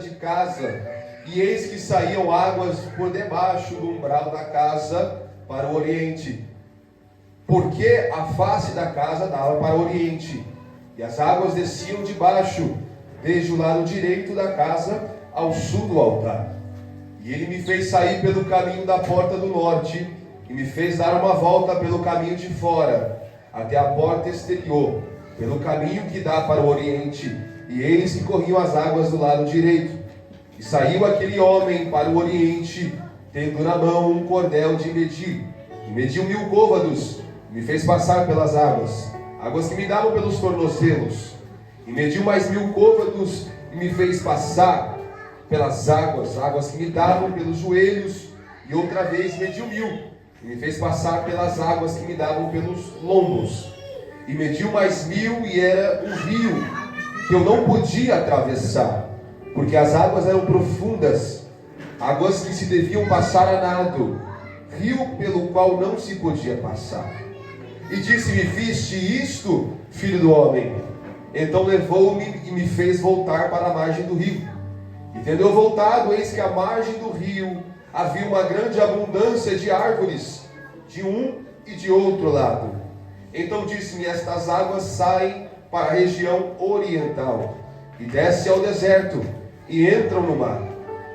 de casa, e eis que saíam águas por debaixo do umbral da casa para o oriente, porque a face da casa dava para o oriente, e as águas desciam de baixo, desde o lado direito da casa ao sul do altar. E ele me fez sair pelo caminho da porta do norte, e me fez dar uma volta pelo caminho de fora, até a porta exterior, pelo caminho que dá para o oriente, e eis que corriam as águas do lado direito. E saiu aquele homem para o oriente, tendo na mão um cordel de medir, e mediu 1000 côvados, e me fez passar pelas águas, águas que me davam pelos tornozelos, e mediu mais 1000 côvados, e me fez passar pelas águas, águas que me davam pelos joelhos, e outra vez mediu 1000, e me fez passar pelas águas que me davam pelos lombos, e mediu mais 1000, e era um rio que eu não podia atravessar, porque as águas eram profundas, águas que se deviam passar a nado, rio pelo qual não se podia passar. E disse-me: viste isto, filho do homem? Então levou-me e me fez voltar para a margem do rio. E tendo eu voltado, eis que à margem do rio havia uma grande abundância de árvores, de um e de outro lado. Então disse-me: estas águas saem para a região oriental, e descem ao deserto, e entram no mar.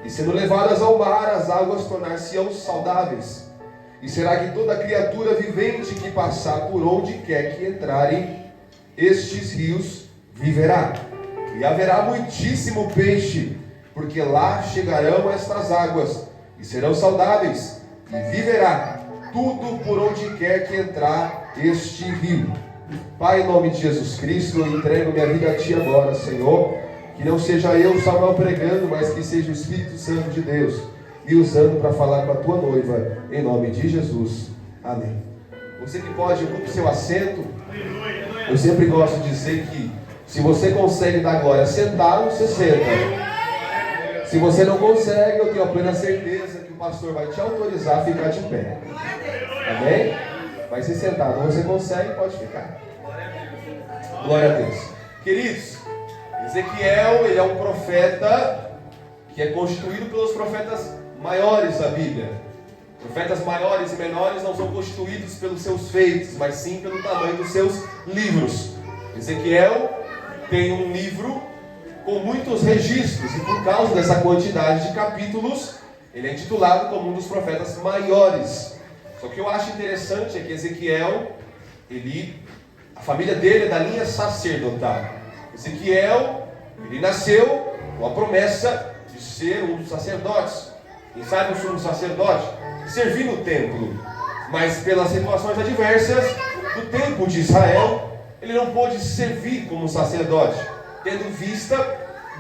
E sendo levadas ao mar, as águas tornar-se-ão saudáveis. E será que toda criatura vivente que passar por onde quer que entrarem estes rios viverá. E haverá muitíssimo peixe, porque lá chegarão estas águas, e serão saudáveis, e viverá tudo por onde quer que entrar este rio. Pai, em nome de Jesus Cristo, eu entrego minha vida a Ti agora, Senhor. Que não seja eu, Samuel, pregando, mas que seja o Espírito Santo de Deus me usando para falar com a Tua noiva, em nome de Jesus. Amém. Você que pode, ocupe seu assento. Eu sempre gosto de dizer que se você consegue dar glória sentado, você senta. Se você não consegue, eu tenho a plena certeza que o pastor vai te autorizar a ficar de pé. Amém? Vai se sentar. Não você consegue, pode ficar. Glória a Deus. Queridos, Ezequiel, ele é um profeta que é constituído pelos profetas maiores da Bíblia. Profetas maiores e menores não são constituídos pelos seus feitos, mas sim pelo tamanho dos seus livros. Ezequiel tem um livro com muitos registros, e por causa dessa quantidade de capítulos, ele é intitulado como um dos profetas maiores. Só que eu acho interessante é que Ezequiel, a família dele é da linha sacerdotal. Ezequiel, ele nasceu com a promessa de ser um dos sacerdotes. Quem sabe o sumo sacerdote? Servir no templo. Mas pelas situações adversas do tempo de Israel, ele não pôde servir como sacerdote, tendo vista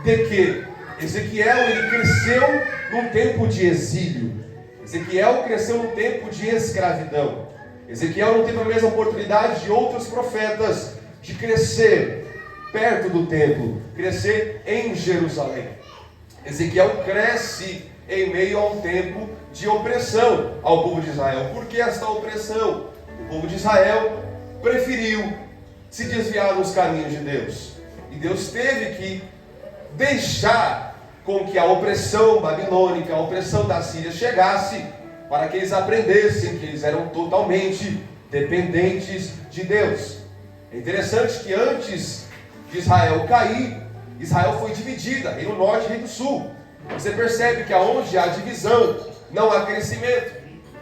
de que Ezequiel, ele cresceu num tempo de exílio. Ezequiel cresceu num tempo de escravidão. Ezequiel não teve a mesma oportunidade de outros profetas de crescer perto do templo, crescer em Jerusalém. Ezequiel cresce em meio a um tempo de opressão ao povo de Israel. Por que esta opressão? O povo de Israel preferiu se desviar dos caminhos de Deus, e Deus teve que deixar com que a opressão babilônica, a opressão da Síria chegasse, para que eles aprendessem que eles eram totalmente dependentes de Deus. É interessante que antes de Israel cair, Israel foi dividida, reino norte e reino sul. Você percebe que aonde há divisão, não há crescimento.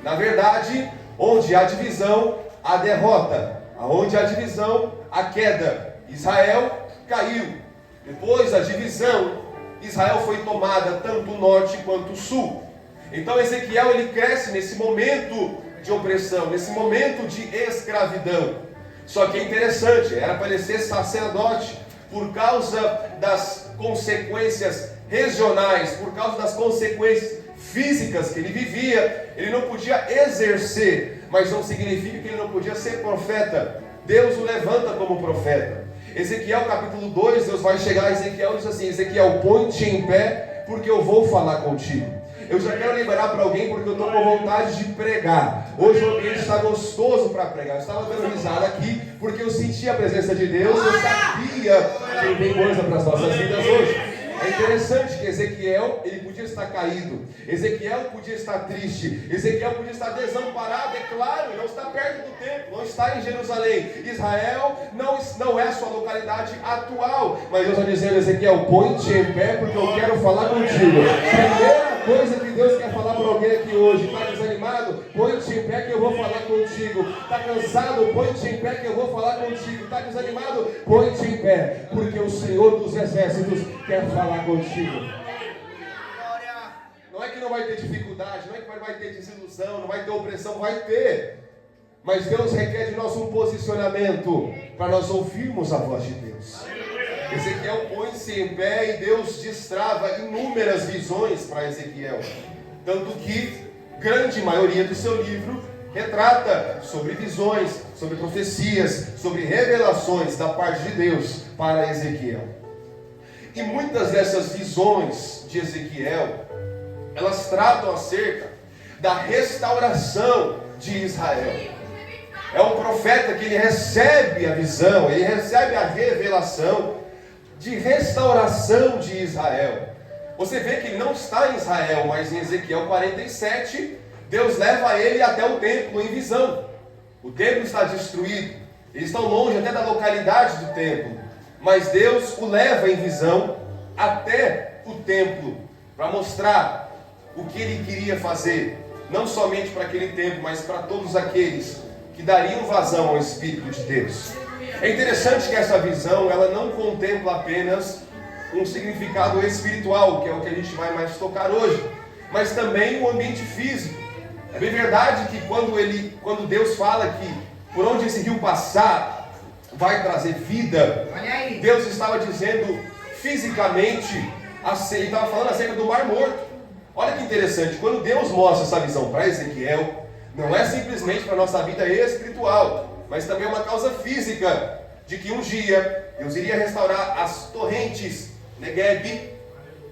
Na verdade, onde há divisão, há derrota. Aonde há divisão, há queda. Israel caiu. Depois da divisão, Israel foi tomada tanto o norte quanto o sul. Então Ezequiel, ele cresce nesse momento de opressão, nesse momento de escravidão. Só que é interessante, era para ele ser sacerdote, por causa das consequências regionais, por causa das consequências físicas que ele vivia, ele não podia exercer, mas não significa que ele não podia ser profeta. Deus o levanta como profeta. Ezequiel capítulo 2, Deus vai chegar a Ezequiel e diz assim: Ezequiel, põe-te em pé, porque eu vou falar contigo. Eu já quero liberar para alguém, porque eu estou com vontade de pregar. Hoje o ambiente está gostoso para pregar. Eu estava dando risada aqui, porque eu senti a presença de Deus. Eu sabia que tem coisa para as nossas vidas hoje. É interessante que Ezequiel, ele podia estar caído, Ezequiel podia estar triste, Ezequiel podia estar desamparado, é claro, não está perto do templo, não está em Jerusalém. Israel não é a sua localidade atual, mas Deus está dizendo: Ezequiel, põe-te em pé, porque eu quero falar contigo. Primeira coisa que Deus quer falar para alguém aqui hoje: está desanimado? Põe-te em pé que eu vou falar contigo. Está cansado? Põe-te em pé que eu vou falar contigo. Está desanimado? Põe-te em pé, porque o Senhor dos Exércitos quer falar contigo. Não é que não vai ter dificuldade, não é que vai ter desilusão, não vai ter opressão, vai ter. Mas Deus requer de nós um posicionamento para nós ouvirmos a voz de Deus. Ezequiel põe-se em pé e Deus destrava inúmeras visões para Ezequiel. Tanto que grande maioria do seu livro retrata sobre visões, sobre profecias, sobre revelações da parte de Deus para Ezequiel. E muitas dessas visões de Ezequiel, elas tratam acerca da restauração de Israel. É um profeta que ele recebe a visão, ele recebe a revelação de restauração de Israel. Você vê que ele não está em Israel, mas em Ezequiel 47, Deus leva ele até o templo em visão. O templo está destruído, eles estão longe até da localidade do templo, mas Deus o leva em visão até o templo, para mostrar o que ele queria fazer, não somente para aquele templo, mas para todos aqueles que dariam vazão ao Espírito de Deus. É interessante que essa visão, ela não contempla apenas um significado espiritual, que é o que a gente vai mais tocar hoje, mas também o ambiente físico. É bem verdade que quando Deus fala que por onde esse rio passar vai trazer vida, Deus estava dizendo fisicamente, ele estava falando acerca do Mar Morto. Olha que interessante, quando Deus mostra essa visão para Ezequiel, não é simplesmente para a nossa vida espiritual, mas também é uma causa física, de que um dia Deus iria restaurar as torrentes Negueb,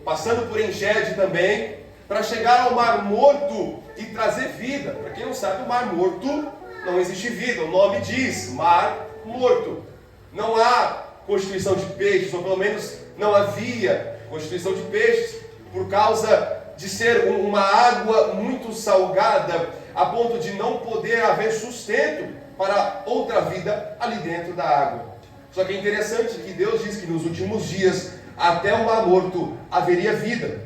passando por Engedi também, para chegar ao Mar Morto e trazer vida. Para quem não sabe, o Mar Morto não existe vida, o nome diz Mar Morto. Não há constituição de peixes, ou pelo menos não havia constituição de peixes, por causa de ser uma água muito salgada, a ponto de não poder haver sustento para outra vida ali dentro da água. Só que é interessante que Deus diz que nos últimos dias, até o Mar Morto haveria vida.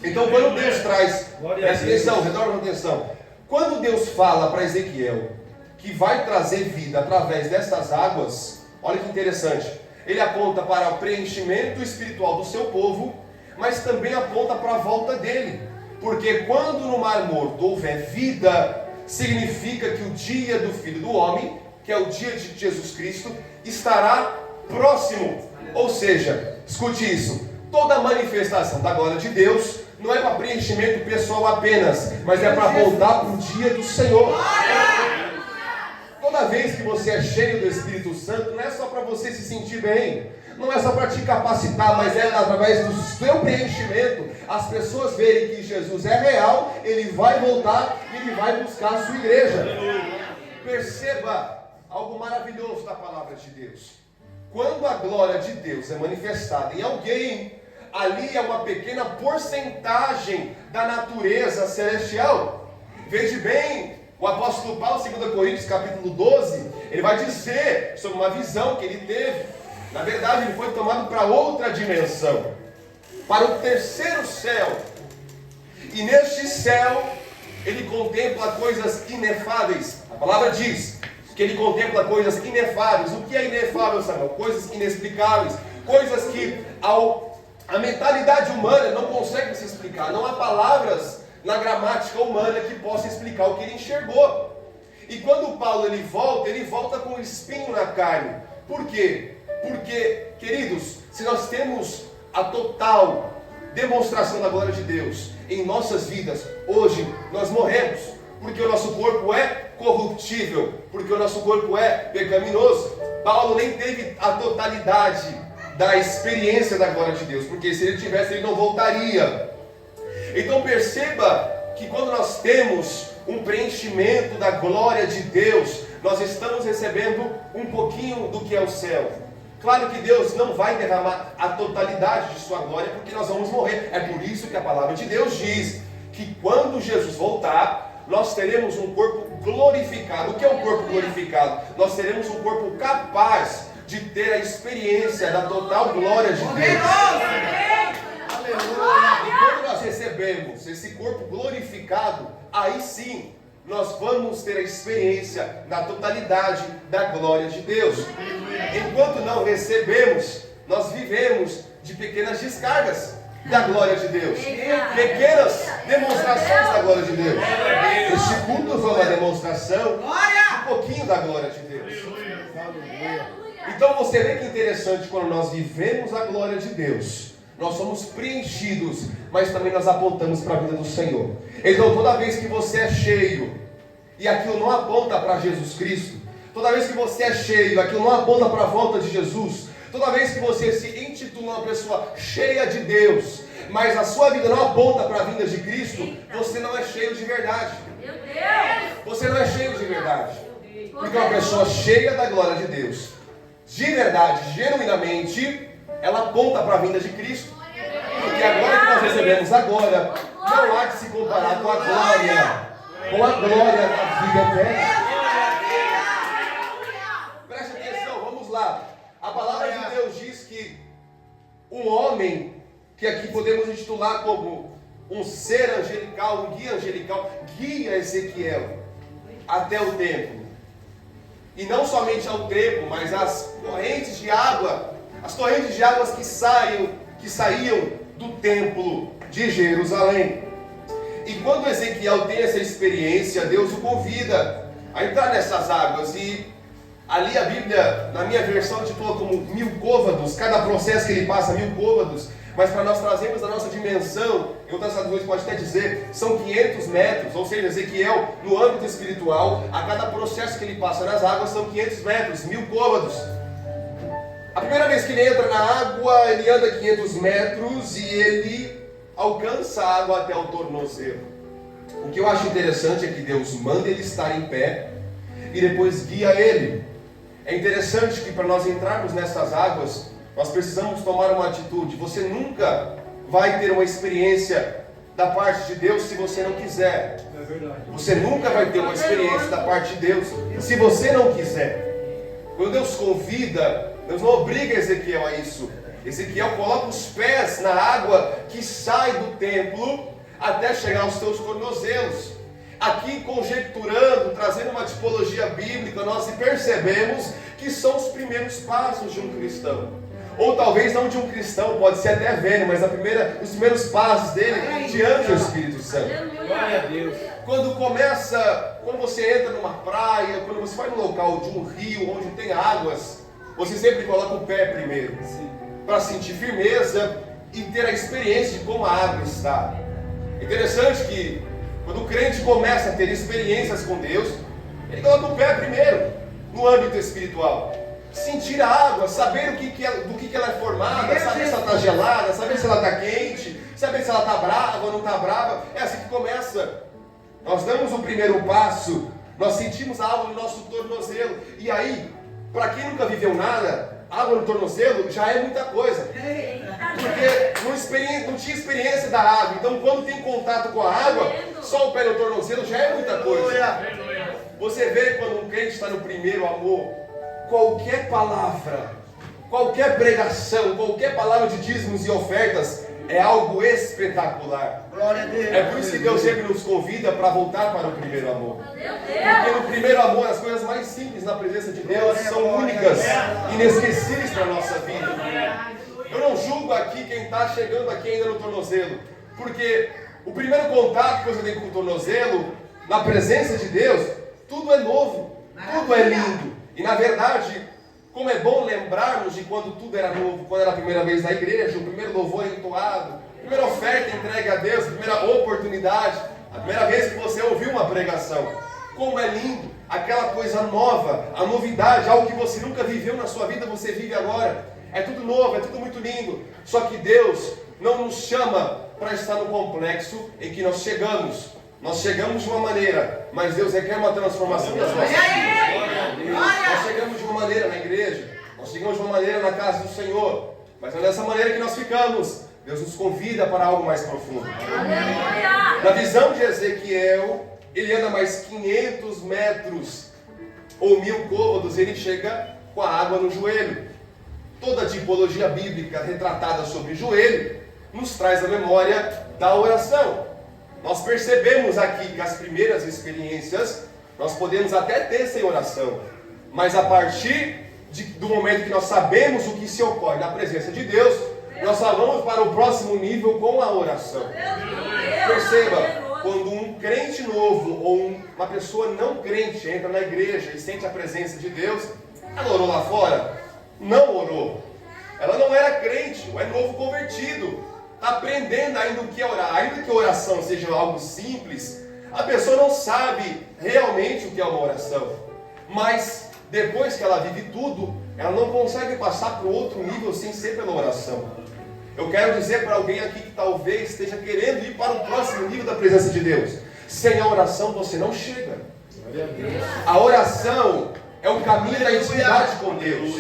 Então quando Deus traz, presta atenção, retorna atenção, quando Deus fala para Ezequiel que vai trazer vida através dessas águas, olha que interessante, ele aponta para o preenchimento espiritual do seu povo, mas também aponta para a volta dele, porque quando no Mar Morto houver vida, significa que o dia do Filho do Homem, que é o dia de Jesus Cristo, estará próximo. Ou seja, escute isso, toda manifestação da glória de Deus não é para preenchimento pessoal apenas, mas é para apontar para o dia do Senhor. Toda vez que você é cheio do Espírito Santo, não é só para você se sentir bem, não é só para te capacitar, mas é através do seu preenchimento, as pessoas verem que Jesus é real, ele vai voltar e ele vai buscar a sua igreja. Perceba algo maravilhoso da palavra de Deus. Quando a glória de Deus é manifestada em alguém, ali é uma pequena porcentagem da natureza celestial. Veja bem, o apóstolo Paulo, 2 Coríntios capítulo 12, ele vai dizer sobre uma visão que ele teve. Na verdade, ele foi tomado para outra dimensão, para o terceiro céu. E neste céu, ele contempla coisas inefáveis. A palavra diz que ele contempla coisas inefáveis. O que é inefável, Samuel? Coisas inexplicáveis, coisas que a mentalidade humana não consegue se explicar. Não há palavras na gramática humana que possa explicar o que ele enxergou. E quando Paulo ele volta com um espinho na carne. Por quê? Porque, queridos, se nós temos a total demonstração da glória de Deus em nossas vidas, hoje nós morremos, porque o nosso corpo é corruptível, porque o nosso corpo é pecaminoso. Paulo nem teve a totalidade da experiência da glória de Deus, porque se ele tivesse, ele não voltaria. Então perceba que quando nós temos um preenchimento da glória de Deus, nós estamos recebendo um pouquinho do que é o céu. Claro que Deus não vai derramar a totalidade de sua glória, porque nós vamos morrer. É por isso que a palavra de Deus diz que quando Jesus voltar, nós teremos um corpo glorificado. O que é um corpo glorificado? Nós teremos um corpo capaz de ter a experiência da total glória de Deus. E quando nós recebemos esse corpo glorificado, aí sim nós vamos ter a experiência da totalidade da glória de Deus. Enquanto não recebemos, nós vivemos de pequenas descargas da glória de Deus, pequenas demonstrações da glória de Deus. Este culto foi uma demonstração de um pouquinho da glória de Deus. Então você vê que interessante, quando nós vivemos a glória de Deus, nós somos preenchidos, mas também nós apontamos para a vida do Senhor. Então toda vez que você é cheio, e aquilo não aponta para Jesus Cristo, toda vez que você é cheio, aquilo não aponta para a volta de Jesus, toda vez que você se intitula uma pessoa cheia de Deus, mas a sua vida não aponta para a vinda de Cristo, você não é cheio de verdade. Você não é cheio de verdade. Porque uma pessoa cheia da glória de Deus, de verdade, genuinamente, ela aponta para a vinda de Cristo. Porque a glória que nós recebemos agora não há de se comparar com a glória da vida eterna. Preste atenção, vamos lá. A palavra de Deus diz que um homem, que aqui podemos intitular como um ser angelical, um guia angelical, guia Ezequiel até o templo. E não somente ao templo, mas as correntes de água, as correntes de águas que saíam do templo de Jerusalém. E quando Ezequiel tem essa experiência, Deus o convida a entrar nessas águas. E ali a Bíblia, na minha versão, titula como 1000 côvados. Cada processo que ele passa, 1000 côvados. Mas para nós trazermos a nossa dimensão, em outras traduções pode até dizer, são 500 metros. Ou seja, Ezequiel, no âmbito espiritual, a cada processo que ele passa nas águas, são 500 metros, 1000 côvados. A primeira vez que ele entra na água, ele anda 500 metros e ele alcança a água até o tornozelo. O que eu acho interessante é que Deus manda ele estar em pé e depois guia ele. É interessante que para nós entrarmos nessas águas, nós precisamos tomar uma atitude. Você nunca vai ter uma experiência da parte de Deus se você não quiser. É verdade. Você nunca vai ter uma experiência da parte de Deus se você não quiser. Quando Deus convida, Deus não obriga Ezequiel a isso. Ezequiel coloca os pés na água que sai do templo até chegar aos teus tornozelos. Aqui conjecturando, trazendo uma tipologia bíblica, nós percebemos que são os primeiros passos de um cristão. Ou talvez não de um cristão, pode ser até velho, mas os primeiros passos dele diante do Espírito Santo. Glória a Deus. Quando você entra numa praia, quando você vai num local de um rio onde tem águas, você sempre coloca o pé primeiro, para sentir firmeza e ter a experiência de como a água está. Interessante que quando o crente começa a ter experiências com Deus, ele coloca o pé primeiro no âmbito espiritual. Sentir a água, saber do que ela é formada, saber se ela está gelada, saber se ela está quente, saber se ela está brava ou não está brava. É assim que começa. Nós damos o primeiro passo, nós sentimos a água no nosso tornozelo. E aí, para quem nunca viveu nada, água no tornozelo já é muita coisa. Porque não tinha experiência da água. Então quando tem contato com a água, só o pé no tornozelo já é muita coisa. Você vê quando um crente está no primeiro amor, qualquer palavra, qualquer pregação, qualquer palavra de dízimos e ofertas é algo espetacular. Glória a Deus. É por isso que Deus sempre nos convida para voltar para o primeiro amor. Porque no primeiro amor as coisas mais simples na presença de Deus são únicas, inesquecíveis para a nossa vida. Eu não julgo aqui quem está chegando aqui ainda no tornozelo, porque o primeiro contato que você tem com o tornozelo, na presença de Deus, tudo é novo, tudo é lindo. E na verdade, como é bom lembrarmos de quando tudo era novo, quando era a primeira vez na igreja, o primeiro louvor entoado, a primeira oferta entregue a Deus, a primeira oportunidade, a primeira vez que você ouviu uma pregação. Como é lindo, aquela coisa nova, a novidade, algo que você nunca viveu na sua vida, você vive agora. É tudo novo, é tudo muito lindo. Só que Deus não nos chama para estar no complexo em que nós chegamos. Nós chegamos de uma maneira, mas Deus requer uma transformação das nossas vidas. Nós chegamos de uma maneira na igreja, Nós chegamos de uma maneira na casa do Senhor, mas não é dessa maneira que nós ficamos. Deus nos convida para algo mais profundo. Na visão de Ezequiel, ele anda mais 500 metros ou 1000 côvados, ele chega com a água no joelho. Toda a tipologia bíblica retratada sobre o joelho nos traz a memória da oração. Nós percebemos aqui que as primeiras experiências nós podemos até ter sem oração, mas a partir do momento que nós sabemos o que se ocorre na presença de Deus, nós vamos para o próximo nível com a oração. Perceba, quando um crente novo ou uma pessoa não crente entra na igreja e sente a presença de Deus, ela orou lá fora? Não orou. Ela não era crente, ou é novo convertido, está aprendendo ainda o que é orar. Ainda que a oração seja algo simples, a pessoa não sabe realmente o que é uma oração. Mas depois que ela vive tudo, ela não consegue passar para o outro nível sem ser pela oração. Eu quero dizer para alguém aqui que talvez esteja querendo ir para o próximo nível da presença de Deus. Sem a oração você não chega. A oração é o caminho da intimidade com Deus.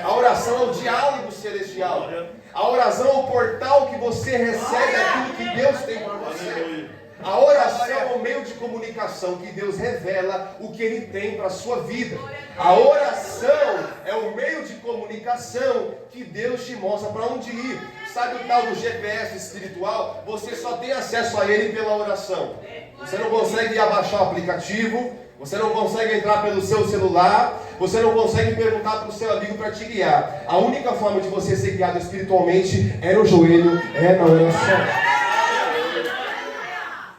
A oração é o diálogo celestial. A oração é o portal que você recebe aquilo que Deus tem para você. A oração é o meio de comunicação que Deus revela o que Ele tem para a sua vida. A oração é o meio de comunicação que Deus te mostra para onde ir. Sabe o tal do GPS espiritual? Você só tem acesso a ele pela oração. Você não consegue abaixar o aplicativo, você não consegue entrar pelo seu celular, você não consegue perguntar para o seu amigo para te guiar. A única forma de você ser guiado espiritualmente é no joelho, é na oração.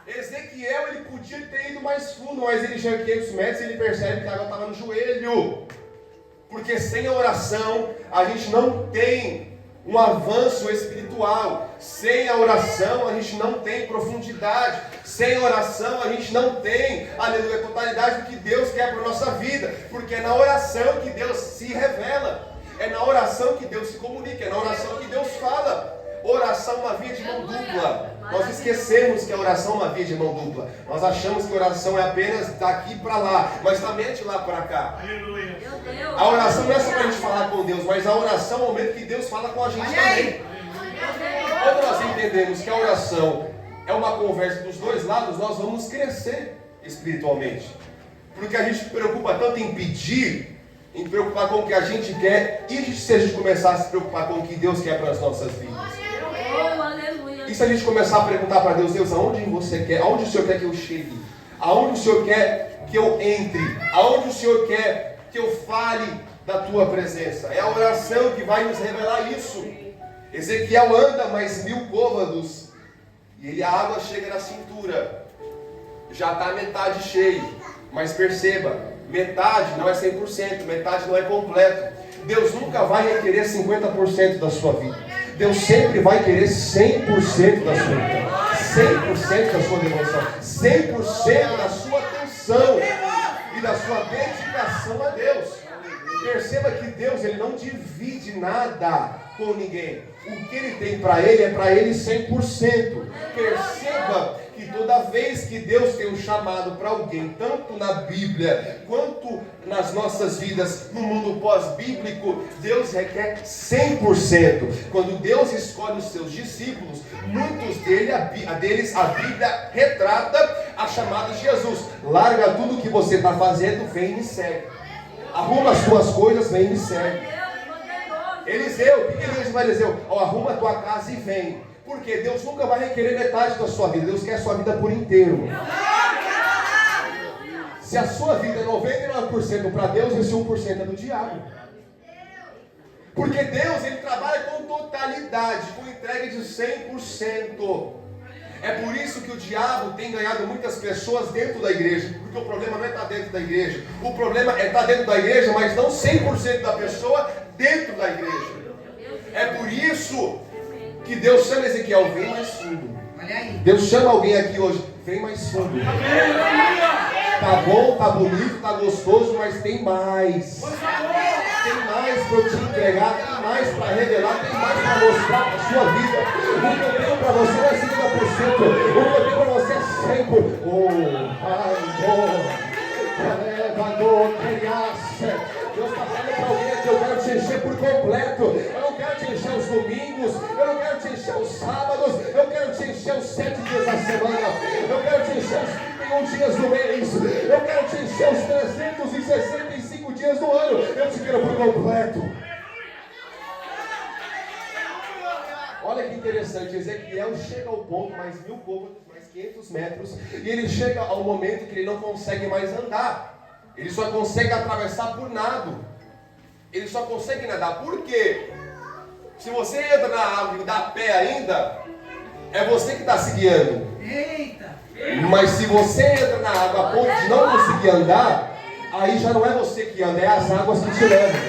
Ezequiel, ele podia ter ido mais fundo, mas ele chega 500 metros e ele percebe que a água estava no joelho. Porque sem a oração, a gente não tem um avanço espiritual. Sem a oração a gente não tem profundidade. Sem a oração a gente não tem, aleluia, totalidade do que Deus quer para a nossa vida. Porque é na oração que Deus se revela. É na oração que Deus se comunica. É na oração que Deus fala. Oração é uma via de mão dupla. Nós esquecemos que a oração é uma via de mão dupla. Nós achamos que a oração é apenas daqui para lá, mas também de lá para cá. A oração não é só para a gente falar com Deus, mas a oração é o momento que Deus fala com a gente também. Quando nós entendemos que a oração é uma conversa dos dois lados, nós vamos crescer espiritualmente. Porque a gente se preocupa tanto em pedir, em preocupar com o que a gente quer, e se a gente começar a se preocupar com o que Deus quer para as nossas vidas. E se a gente começar a perguntar para Deus, Deus, aonde você quer, aonde o Senhor quer que eu chegue? Aonde o Senhor quer que eu entre? Aonde o Senhor quer que eu fale da tua presença? É a oração que vai nos revelar isso. Ezequiel anda mais 1000 côvados e a água chega na cintura. Já está metade cheio. Mas perceba, metade não é 100%, metade não é completo. Deus nunca vai requerer 50% da sua vida. Deus sempre vai querer 100% da sua vida, 100% da sua devoção, 100% da sua atenção e da sua dedicação a Deus. Perceba que Deus, Ele não divide nada com ninguém. O que Ele tem para Ele é para Ele 100%. Perceba que toda vez que Deus tem um chamado para alguém, tanto na Bíblia quanto nas nossas vidas, no mundo pós-bíblico, Deus requer 100%. Quando Deus escolhe os seus discípulos, muitos deles a Bíblia retrata a chamada de Jesus. Larga tudo o que você está fazendo, vem e me segue. Arruma as tuas coisas, vem e me segue. Eliseu, o que ele diz para Eliseu? Arruma a tua casa e vem. Porque Deus nunca vai requerer metade da sua vida. Deus quer a sua vida por inteiro. Se a sua vida é 99% para Deus, esse 1% é do diabo. Porque Deus, Ele trabalha com totalidade, com entrega de 100%. É por isso que o diabo tem ganhado muitas pessoas dentro da igreja. Porque o problema não é estar dentro da igreja. O problema é estar dentro da igreja, mas não 100% da pessoa dentro da igreja. É por isso que Deus chama Ezequiel, vem mais fundo. Deus chama alguém aqui hoje, vem mais fundo. Tá bom, tá bonito, tá gostoso, mas tem mais. Tem mais para eu te entregar, tem mais para revelar, tem mais para mostrar para a sua vida. O que eu tenho para você não é 50%, o que eu tenho para você é 100%. Deus está falando para alguém que eu quero te encher completo. Eu não quero te encher os domingos, eu não quero te encher os sábados, eu quero te encher os 7 dias da semana, eu quero te encher os 31 dias do mês, eu quero te encher os 365 dias do ano. Eu te quero por completo. Olha que interessante, Ezequiel chega ao ponto, mais 1000 côvados, mais 500 metros, e ele chega ao momento que ele não consegue mais andar. Ele só consegue atravessar por nado. Ele só consegue nadar. Por quê? Se você entra na água e dá pé ainda, é você que está se guiando. Eita! Mas se você entra na água a ponto de não conseguir andar, aí já não é você que anda, é as águas que te levam.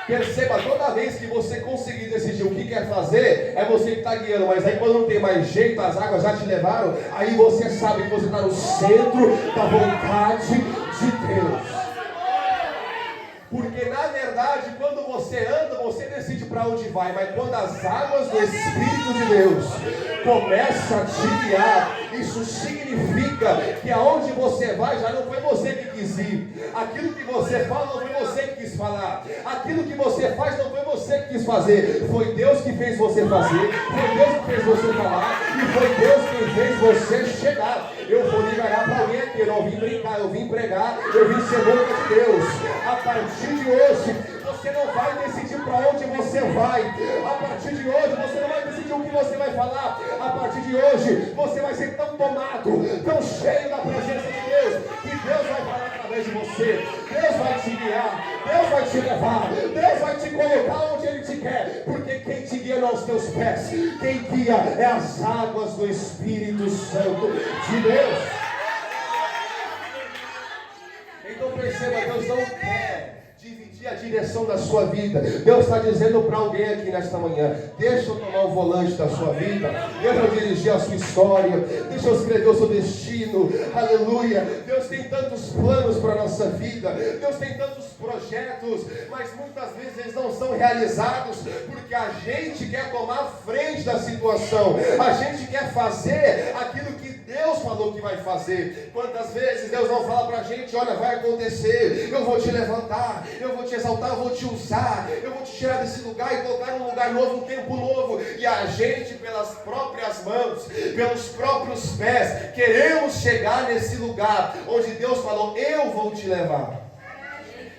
Perceba, toda vez que você conseguir decidir o que quer fazer, é você que está guiando. Mas aí quando não tem mais jeito, as águas já te levaram, aí você sabe que você está no centro da vontade de Deus. Porque na verdade, quando você anda, você decide para onde vai. Mas quando as águas do Espírito de Deus começam a te guiar, isso significa que aonde você vai já não foi você que quis ir. Aquilo que você fala não foi você que quis falar. Aquilo que você faz não foi você que quis fazer. Foi Deus que fez você fazer. Foi Deus que fez você falar. E foi Deus quem fez você chegar. Eu vou liberar para alguém aqui. Eu não vim brincar, eu vim pregar. Eu vim ser boca de Deus. A partir de hoje, você não vai decidir para onde você vai. A partir de hoje, você não vai decidir o que você vai falar. A partir de hoje, você vai ser tão tomado, tão cheio da presença de Deus, que Deus vai falar através de você. Deus vai te guiar, Deus vai te levar, Deus vai te colocar onde Ele te quer. Porque quem te guia não é os teus pés, quem guia é as águas do Espírito Santo de Deus. Então perceba, Deus não quer dividir a direção da sua vida. Deus está dizendo para alguém aqui nesta manhã: deixa eu tomar o volante da sua vida, deixa eu dirigir a sua história, deixa eu escrever o seu destino. Aleluia. Deus tem tantos planos para a nossa vida, Deus tem tantos projetos, mas muitas vezes eles não são realizados porque a gente quer tomar a frente da situação, a gente quer fazer aquilo que Deus falou que vai fazer. Quantas vezes Deus não fala para a gente: olha, vai acontecer, eu vou te levantar, eu vou te exaltar, eu vou te usar, eu vou te tirar desse lugar e colocar num lugar novo, um tempo novo. E a gente, pelas próprias mãos, pelos próprios pés, queremos chegar nesse lugar onde Deus falou: eu vou te levar.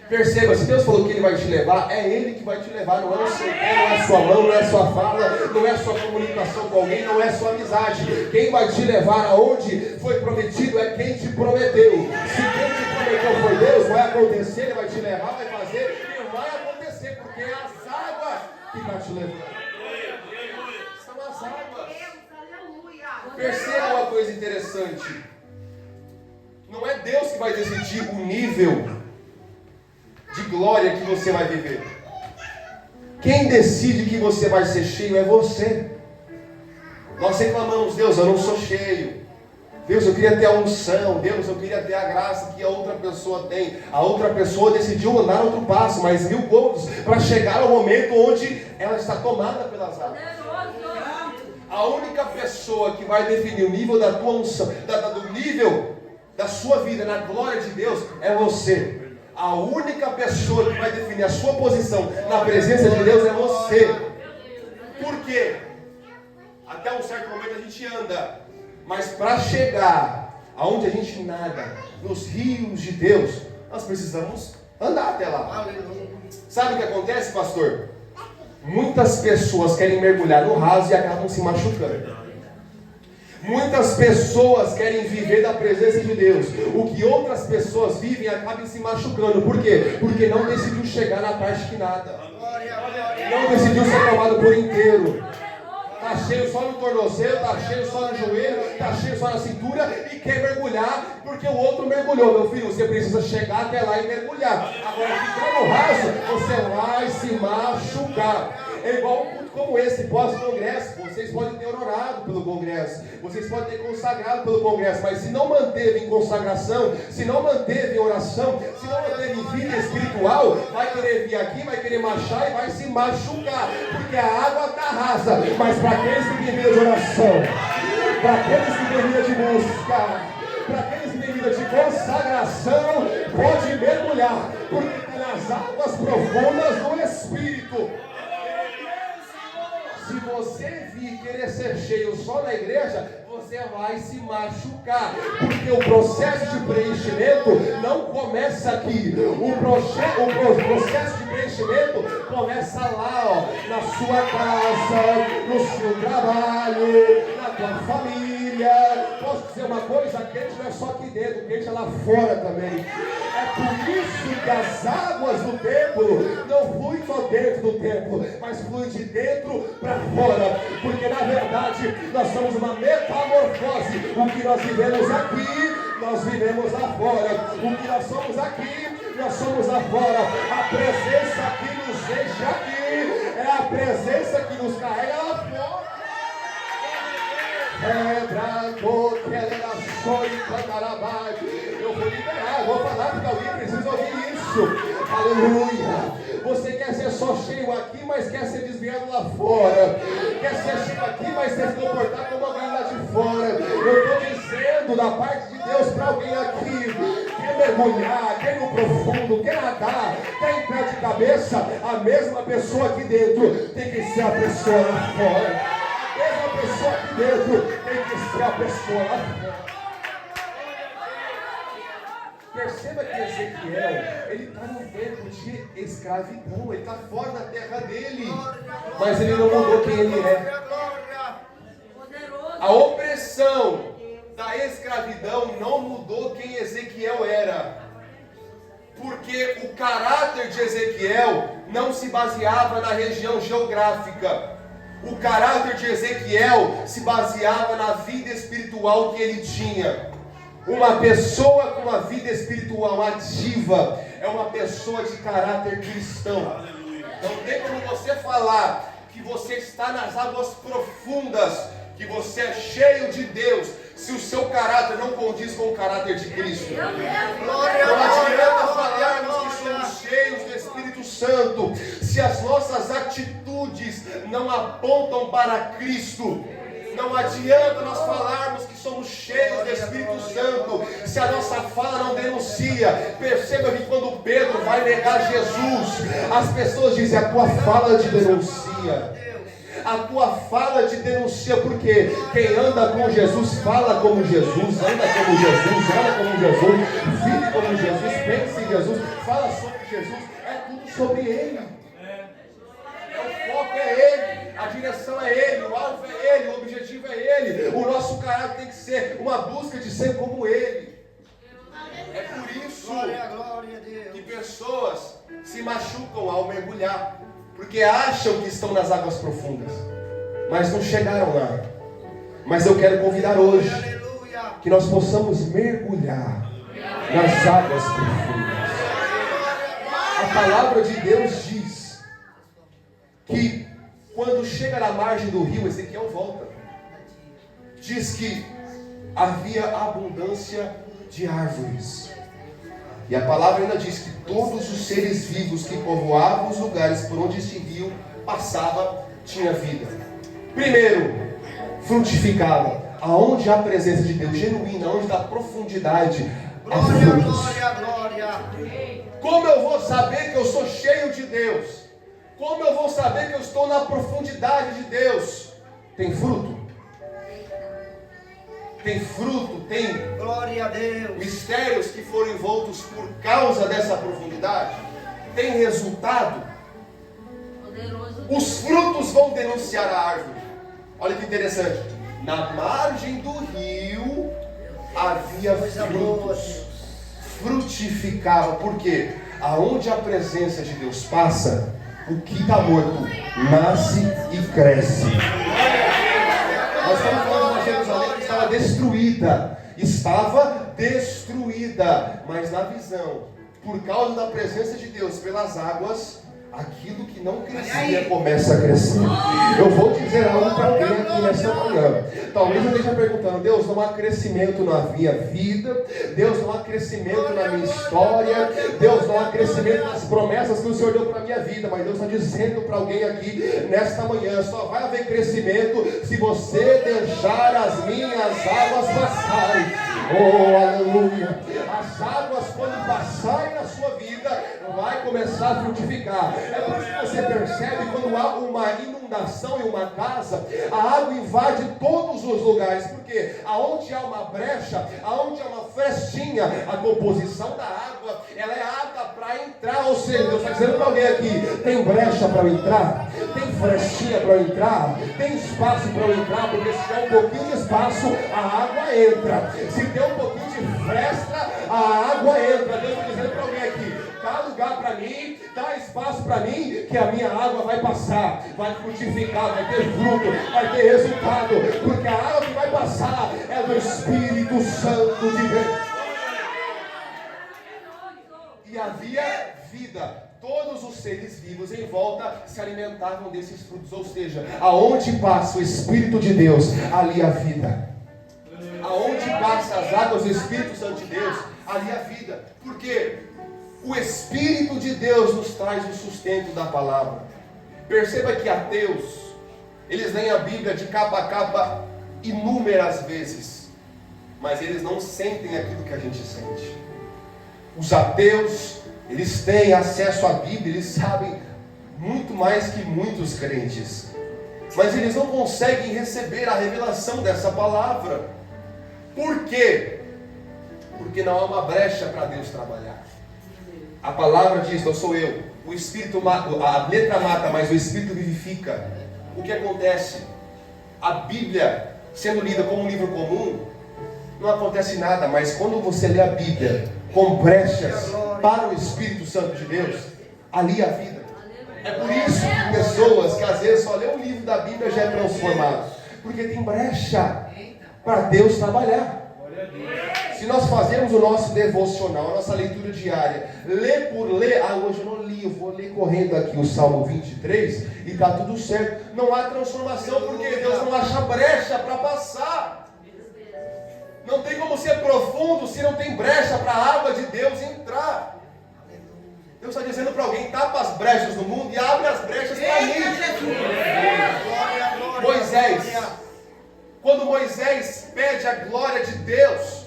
Perceba, se Deus falou que Ele vai te levar, é Ele que vai te levar, não é o seu pé, não é a sua mão, não é a sua fala, não é a sua comunicação com alguém, não é a sua amizade. Quem vai te levar aonde foi prometido é quem te prometeu. Se quem te prometeu foi Deus, vai acontecer, Ele vai te levar, vai fazer, e vai acontecer, porque é as águas que vai te levar. São as águas. Perceba uma coisa interessante: não é Deus que vai decidir o nível de glória que você vai viver. Quem decide que você vai ser cheio é você. Nós reclamamos: Deus, eu não sou cheio. Deus, eu queria ter a unção. Deus, eu queria ter a graça que a outra pessoa tem. A outra pessoa decidiu andar outro passo, mas 1000 côvados para chegar ao momento onde ela está tomada pelas águas. A única pessoa que vai definir o nível da tua unção, do nível da sua vida na glória de Deus, é você. A única pessoa que vai definir a sua posição na presença de Deus é você. Por quê? Até um certo momento a gente anda, mas para chegar aonde a gente nada, nos rios de Deus, nós precisamos andar até lá. Sabe o que acontece, pastor? Muitas pessoas querem mergulhar no raso e acabam se machucando. Muitas pessoas querem viver da presença de Deus. O que outras pessoas vivem acabam se machucando. Por quê? Porque não decidiu chegar na parte que nada. Não decidiu ser tomado por inteiro. Está cheio só no tornozelo, está cheio só no joelho, está cheio só na cintura e quer mergulhar porque o outro mergulhou. Meu filho, você precisa chegar até lá e mergulhar. Agora, ficar no raso, você vai se machucar. É igual um culto como esse, pós-congresso. Vocês podem ter orado pelo congresso, vocês podem ter consagrado pelo congresso, mas se não manteve em consagração, se não manteve em oração, se não manteve em vida espiritual, vai querer vir aqui, vai querer marchar e vai se machucar, porque a água está rasa. Mas para aqueles que têm vida de oração, para aqueles que têm vida de busca, para aqueles que têm vida de consagração, pode mergulhar, porque está na nas águas profundas do Espírito. Se você vir querer ser cheio só na igreja, você vai se machucar, porque o processo de preenchimento não começa aqui. O processo de preenchimento começa lá, ó, na sua casa, no seu trabalho, na tua família. Posso dizer uma coisa? Crente não é só aqui dentro, crente é lá fora também. É por isso que as águas do templo não fluem só dentro do templo, mas fluem de dentro para fora, porque na verdade nós somos uma metamorfose. O que nós vivemos aqui, nós vivemos lá fora. O que nós somos aqui, nós somos lá fora. A presença que nos deixa aqui é a presença que nos carrega lá fora. Eu vou liberar, eu vou falar porque alguém precisa ouvir isso. Aleluia. Você quer ser só cheio aqui, mas quer ser desviado lá fora. Quer ser cheio aqui, mas quer se comportar como alguém lá de fora. Eu estou dizendo da parte de Deus para alguém aqui. Quer mergulhar, quer ir no profundo, quer nadar, quer entrar de cabeça. A mesma pessoa aqui dentro tem que ser a pessoa lá fora. A mesma pessoa aqui dentro tem que ser a pessoa lá fora. Perceba que Ezequiel, ele está num tempo de escravidão, ele está fora da terra dele, mas ele não mudou quem ele é. A opressão da escravidão não mudou quem Ezequiel era, porque o caráter de Ezequiel não se baseava na região geográfica. O caráter de Ezequiel se baseava na vida espiritual que ele tinha. Uma pessoa com uma vida espiritual ativa é uma pessoa de caráter cristão. Não tem como você falar que você está nas águas profundas, que você é cheio de Deus, se o seu caráter não condiz com o caráter de Cristo. Não adianta falarmos que somos cheios do Espírito Santo, se as nossas atitudes não apontam para Cristo. Não adianta nós falarmos que somos cheios do Espírito Santo, se a nossa fala não denuncia. Perceba que quando Pedro vai negar Jesus, as pessoas dizem: a tua fala te denuncia. A tua fala te denuncia, porque quem anda com Jesus fala como Jesus, anda como Jesus, anda como Jesus, vive como Jesus, pensa em Jesus, fala sobre Jesus, é tudo sobre Ele. O foco é Ele, a direção é Ele, o alvo é Ele, o objetivo é Ele. O nosso caráter tem que ser uma busca de ser como Ele. É por isso que pessoas se machucam ao mergulhar, porque acham que estão nas águas profundas, mas não chegaram lá. Mas eu quero convidar hoje que nós possamos mergulhar nas águas profundas. A palavra de Deus diz que quando chega na margem do rio, Ezequiel volta. Diz que havia abundância de árvores. E a palavra ainda diz que todos os seres vivos que povoavam os lugares por onde este rio passava, tinha vida. Primeiro, frutificava. Aonde há a presença de Deus genuína, onde dá profundidade, há frutos. Como eu vou saber que eu sou cheio de Deus? Como eu vou saber que eu estou na profundidade de Deus? Tem fruto. Tem fruto, tem glória a Deus. Mistérios que foram envoltos por causa dessa profundidade. Tem resultado. Poderoso. Os frutos vão denunciar a árvore. Olha que interessante. Na margem do rio havia frutos. Frutificava. Por quê? Aonde a presença de Deus passa, o que está morto nasce e cresce. Nós estamos falando de uma Jerusalém que estava destruída. Estava destruída. Mas na visão, por causa da presença de Deus pelas águas, aquilo que não crescia começa a crescer. Eu vou dizer algo para alguém aqui nessa manhã. Talvez eu esteja perguntando: Deus, não há crescimento na minha vida, Deus, não há crescimento na minha história, Deus, não há crescimento nas promessas que o Senhor deu para a minha vida. Mas Deus está dizendo para alguém aqui nesta manhã: só vai haver crescimento se você deixar as minhas águas passarem. Oh, aleluia! As águas, quando passarem na sua vida, vai começar a frutificar. É por isso que você percebe quando há uma inundação em uma casa, a água invade todos os lugares, porque aonde há uma brecha, aonde há uma frestinha, a composição da água, ela é apta para entrar. Ou seja, Deus está dizendo para alguém aqui: tem brecha para eu entrar, tem frestinha para eu entrar, tem espaço para eu entrar, porque se tiver um pouquinho de espaço, a água entra. Se tem um pouquinho de fresta, a água entra. Deus está dizendo para alguém aqui: dá lugar para mim, dá espaço para mim, que a minha água vai passar, vai frutificar, vai ter fruto, vai ter resultado, porque a água que vai passar é do Espírito Santo de Deus. E havia vida. Todos os seres vivos em volta se alimentavam desses frutos. Ou seja, aonde passa o Espírito de Deus, ali há vida. Aonde passa as águas do Espírito Santo de Deus, ali há vida. Porque o Espírito de Deus nos traz o sustento da palavra. Perceba que ateus, eles leem a Bíblia de capa a capa inúmeras vezes, mas eles não sentem aquilo que a gente sente. Os ateus, eles têm acesso à Bíblia, eles sabem muito mais que muitos crentes, mas eles não conseguem receber a revelação dessa palavra. Por quê? Porque não há uma brecha para Deus trabalhar. A palavra diz: não sou eu, o Espírito mata, a letra mata, mas o Espírito vivifica. O que acontece? A Bíblia, sendo lida como um livro comum, não acontece nada, mas quando você lê a Bíblia com brechas para o Espírito Santo de Deus, ali há vida. É por isso que pessoas que às vezes só lê um livro da Bíblia já é transformado, porque tem brecha para Deus trabalhar. Se nós fazemos o nosso devocional, a nossa leitura diária, ler por ler, hoje eu não li, eu vou ler correndo aqui o Salmo 23 e está tudo certo. Não há transformação, porque Deus não acha brecha para passar. Não tem como ser profundo se não tem brecha para a água de Deus entrar. Deus está dizendo para alguém: tapa as brechas no mundo e abre as brechas para mim. Moisés, quando Moisés pede a glória de Deus,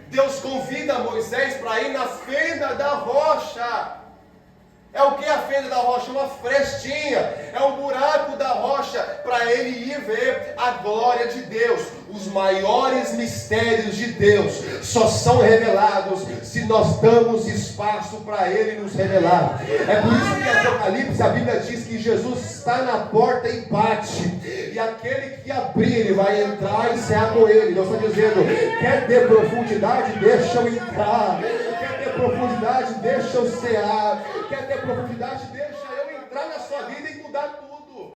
Deus convida Moisés para ir na fenda da rocha. É o que a fenda da rocha? Uma frestinha, é um buraco da rocha para ele ir ver a glória de Deus. Os maiores mistérios de Deus só são revelados se nós damos espaço para Ele nos revelar. É por isso que em Apocalipse a Bíblia diz que Jesus está na porta e bate, e aquele que abrir, Ele vai entrar e cear com Ele. Deus está dizendo: quer ter profundidade? Deixa eu entrar. Quer ter profundidade? Deixa eu cear. Quer ter profundidade?